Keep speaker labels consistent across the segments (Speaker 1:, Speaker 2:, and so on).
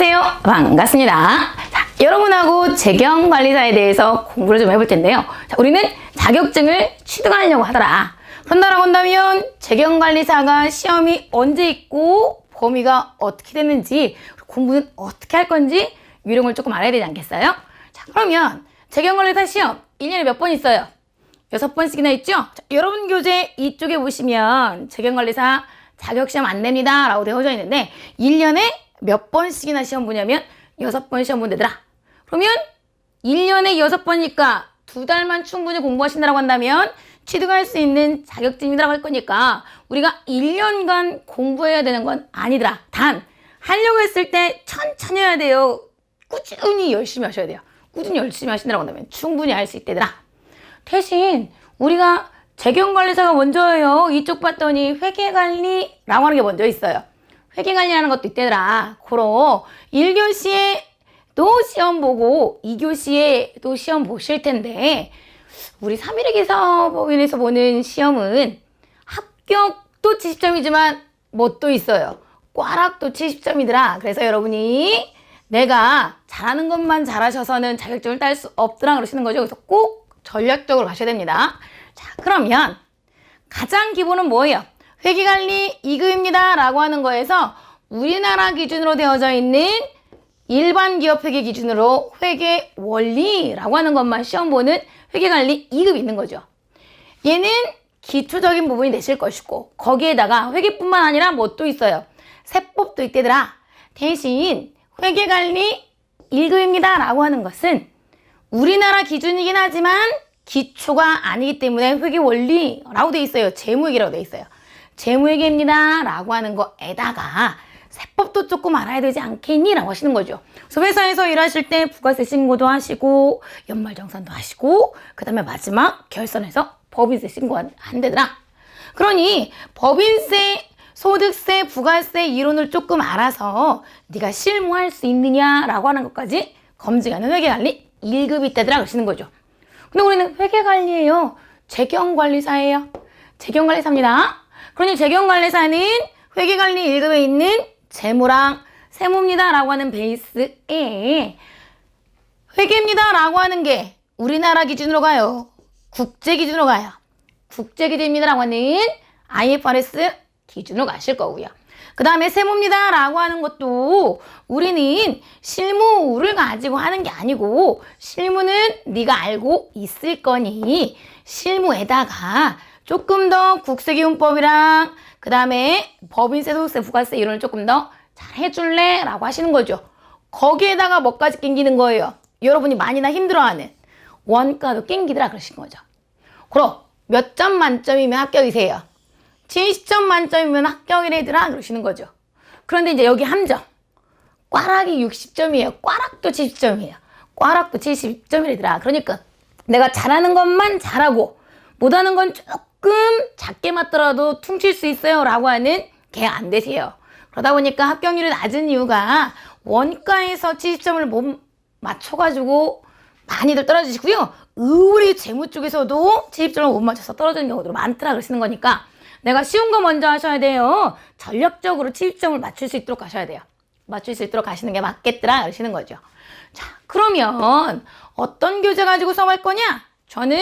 Speaker 1: 안녕하세요. 반갑습니다. 자, 여러분하고 재경관리사에 대해서 공부를 좀 해볼 텐데요. 자, 우리는 자격증을 취득하려고 하더라. 그런다라고 한다면 재경관리사가 시험이 언제 있고 범위가 어떻게 됐는지 공부는 어떻게 할 건지 이런 걸 조금 알아야 되지 않겠어요? 자, 그러면 재경관리사 시험 1년에 몇 번 있어요? 6번씩이나 있죠? 자, 여러분 교재 이쪽에 보시면 재경관리사 자격시험 안 냅니다 라고 되어져 있는데 1년에 몇 번씩이나 시험 보냐면 6번 시험 본대더라. 그러면 1년에 6번이니까 2달만 충분히 공부하신다고 한다면 취득할 수 있는 자격증이라고 할 거니까 우리가 1년간 공부해야 되는 건 아니더라. 단 하려고 했을 때 천천히 해야 돼요. 꾸준히 열심히 하셔야 돼요. 꾸준히 열심히 하신다고 한다면 충분히 할 수 있대더라. 대신 우리가 재경관리사가 먼저예요. 이쪽 봤더니 회계관리라고 하는 게 먼저 있어요. 회계관리하는 것도 있대더라. 그럼 1교시에 또 시험 보고 2교시에 또 시험 보실 텐데 우리 3일회계사법인에서 보는 시험은 합격도 70점이지만 뭣도 있어요. 꽈락도 70점이더라. 그래서 여러분이 내가 잘하는 것만 잘하셔서는 자격증을 딸 수 없더라 그러시는 거죠. 그래서 꼭 전략적으로 가셔야 됩니다. 자, 그러면 가장 기본은 뭐예요? 회계관리 2급입니다 라고 하는 거에서 우리나라 기준으로 되어져 있는 일반 기업 회계 기준으로 회계 원리라고 하는 것만 시험 보는 회계관리 2급이 있는 거죠. 얘는 기초적인 부분이 되실 것이고 거기에다가 회계뿐만 아니라 뭣도 있어요. 세법도 있대더라. 대신 회계관리 1급입니다 라고 하는 것은 우리나라 기준이긴 하지만 기초가 아니기 때문에 회계원리라고 돼 있어요. 재무회계라고 돼 있어요. 재무회계입니다 라고 하는 거에다가 세법도 조금 알아야 되지 않겠니? 라고 하시는 거죠. 그래서 회사에서 일하실 때 부가세 신고도 하시고 연말정산도 하시고 그 다음에 마지막 결산해서 법인세 신고한대더라. 그러니 법인세, 소득세, 부가세 이론을 조금 알아서 네가 실무할 수 있느냐라고 하는 것까지 검증하는 회계관리 1급이 있다더라 그러시는 거죠. 근데 우리는 회계관리예요. 재경관리사예요. 재경관리사입니다. 그러니 재경관리사는 회계관리 1급에 있는 재무랑 세무입니다 라고 하는 베이스에 회계입니다 라고 하는 게 우리나라 기준으로 가요. 국제 기준으로 가요. 국제 기준입니다 라고 하는 IFRS 기준으로 가실 거고요. 그 다음에 세무입니다 라고 하는 것도 우리는 실무를 가지고 하는 게 아니고 실무는 네가 알고 있을 거니 실무에다가 조금 더 국세기준법이랑 그 다음에 법인세, 소득세, 부가세 이론을 조금 더 잘 해줄래? 라고 하시는 거죠. 거기에다가 뭐까지 낑기는 거예요? 여러분이 많이나 힘들어하는 원가도 낑기더라 그러신 거죠. 그럼 몇 점 만점이면 합격이세요? 70점 만점이면 합격이래더라 그러시는 거죠. 그런데 이제 여기 함정. 꽈락이 60점이에요. 꽈락도 70점이에요. 꽈락도 70점이래더라. 그러니까 내가 잘하는 것만 잘하고 못하는 건 조금 작게 맞더라도 퉁칠 수 있어요 라고 하는 게 안 되세요. 그러다 보니까 합격률이 낮은 이유가 원가에서 70점을 못 맞춰가지고 많이들 떨어지시고요. 의리 재무 쪽에서도 70점을 못 맞춰서 떨어지는 경우도 많더라 그러시는 거니까 내가 쉬운 거 먼저 하셔야 돼요. 전략적으로 70점을 맞출 수 있도록 가셔야 돼요. 맞출 수 있도록 가시는 게 맞겠더라 그러시는 거죠. 자, 그러면 어떤 교재 가지고 수업할 거냐? 저는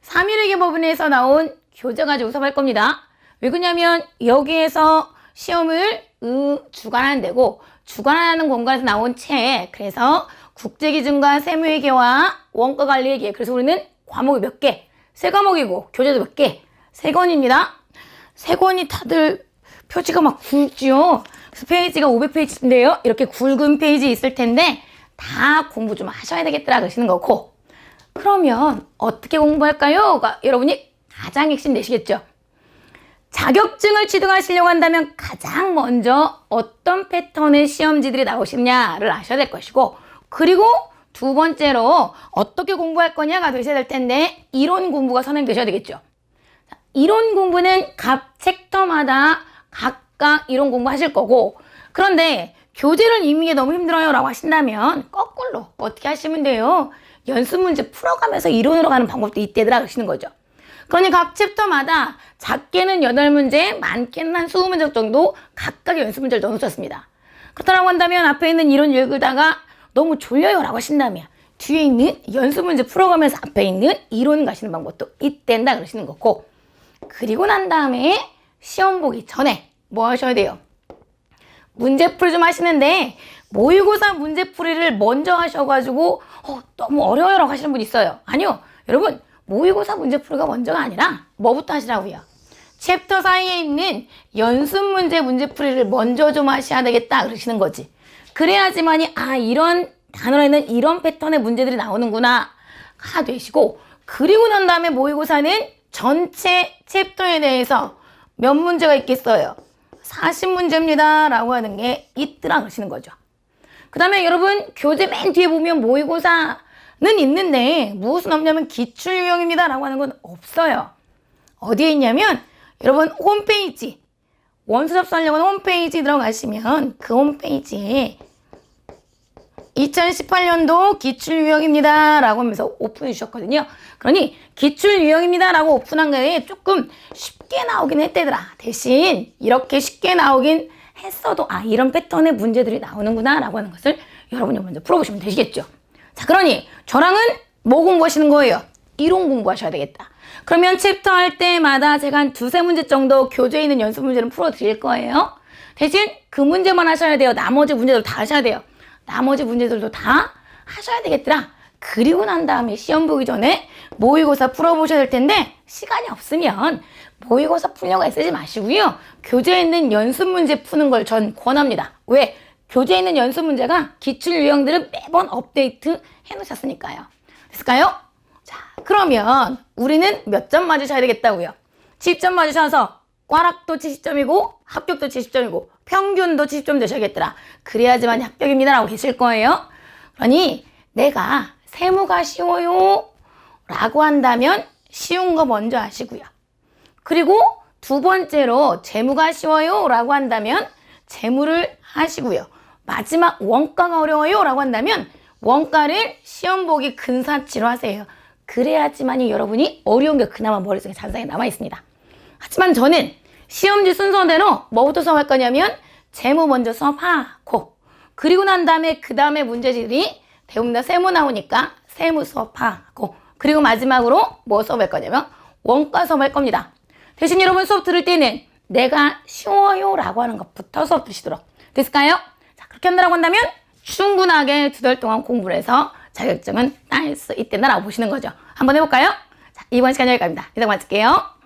Speaker 1: 3일회계법인에서 나온 교재 가지고 수업할 겁니다. 왜 그러냐면 여기에서 시험을 주관하는 데고 주관하는 공간에서 나온 책 그래서 국제기준과 세무회계와 원가관리회계 그래서 우리는 과목이 몇 개? 3과목이고 교재도 몇 개? 3권입니다. 3권이 다들 표지가 막 굵지요. 그래서 페이지가 500페이지인데요. 이렇게 굵은 페이지 있을 텐데 다 공부 좀 하셔야 되겠더라 그러시는 거고 그러면 어떻게 공부할까요? 여러분이 가장 핵심 되시겠죠. 자격증을 취득하시려고 한다면 가장 먼저 어떤 패턴의 시험지들이 나오시냐를 아셔야 될 것이고 그리고 두 번째로 어떻게 공부할 거냐가 되셔야 될 텐데 이론 공부가 선행되셔야 되겠죠. 이론 공부는 각 챕터마다 각각 이론 공부하실 거고 그런데 교재를 읽는 게 너무 힘들어요 라고 하신다면 거꾸로 어떻게 하시면 돼요? 연습 문제 풀어가면서 이론으로 가는 방법도 있대더라 그러시는 거죠. 그러니 각 챕터마다 작게는 8문제, 많게는 한 20문제 정도 각각의 연습 문제를 넣어놓으셨습니다. 그렇다고 한다면 앞에 있는 이론 읽다가 너무 졸려요 라고 하신다면 뒤에 있는 연습 문제 풀어가면서 앞에 있는 이론 가시는 방법도 있댄다 그러시는 거고, 그리고 난 다음에 시험 보기 전에 뭐 하셔야 돼요? 문제풀이 좀 하시는데 모의고사 문제풀이를 먼저 하셔가지고 너무 어려워요 라고 하시는 분 있어요. 아니요. 여러분, 모의고사 문제풀이가 먼저가 아니라 뭐부터 하시라고요? 챕터 사이에 있는 연습 문제풀이를 먼저 좀 하셔야 되겠다 그러시는 거지. 그래야지만이 이런 단어에는 이런 패턴의 문제들이 나오는구나 가 되시고, 그리고 난 다음에 모의고사는 전체 챕터에 대해서 몇 문제가 있겠어요? 40문제입니다 라고 하는 게 있더라 그러시는 거죠. 그 다음에 여러분, 교재 맨 뒤에 보면 모의고사는 있는데 무엇은 없냐면 기출유형입니다 라고 하는 건 없어요. 어디에 있냐면 여러분 홈페이지, 원서 접수하려고 하는 홈페이지 들어가시면 그 홈페이지에 2018년도 기출유형입니다 라고 하면서 오픈해 주셨거든요. 그러니 기출유형입니다 라고 오픈한 거에 조금 쉽게 나오긴 했대더라. 대신 이렇게 쉽게 나오긴 했어도 이런 패턴의 문제들이 나오는구나 라고 하는 것을 여러분이 먼저 풀어보시면 되시겠죠. 자, 그러니 저랑은 뭐 공부하시는 거예요? 이론 공부하셔야 되겠다. 그러면 챕터 할 때마다 제가 한 두세 문제 정도 교재에 있는 연습 문제는 풀어드릴 거예요. 대신 그 문제만 하셔야 돼요. 나머지 문제들 다 하셔야 돼요. 나머지 문제들도 다 하셔야 되겠더라. 그리고 난 다음에 시험 보기 전에 모의고사 풀어보셔야 될 텐데 시간이 없으면 모의고사 풀려고 애쓰지 마시고요. 교재에 있는 연습 문제 푸는 걸 전 권합니다. 왜? 교재에 있는 연습 문제가 기출 유형들을 매번 업데이트 해놓으셨으니까요. 됐을까요? 자, 그러면 우리는 몇 점 맞으셔야 되겠다고요? 70점 맞으셔서 꽈락도 70점이고 합격도 70점이고 평균도 70점 되셔야겠더라. 그래야지만 합격입니다 라고 계실 거예요. 그러니 내가 세무가 쉬워요 라고 한다면 쉬운 거 먼저 하시고요. 그리고 두 번째로 재무가 쉬워요 라고 한다면 재무를 하시고요. 마지막 원가가 어려워요 라고 한다면 원가를 시험 보기 근사치로 하세요. 그래야지만이 여러분이 어려운 게 그나마 머릿속에 잔상에 남아있습니다. 하지만 저는 시험지 순서대로 뭐부터 수업할 거냐면 재무 먼저 수업하고, 그리고 난 다음에 그 다음에 문제지들이 대부분 다 세무 나오니까 세무 수업하고, 그리고 마지막으로 뭐 수업할 거냐면 원가 수업할 겁니다. 대신 여러분 수업 들을 때는 내가 쉬워요 라고 하는 것부터 수업 드시도록. 됐을까요? 자, 그렇게 한다고 한다면 충분하게 2달 동안 공부를 해서 자격증은 딸 수 있단다라고 보시는 거죠. 한번 해볼까요? 자, 이번 시간 여기까지입니다. 이상 마칠게요.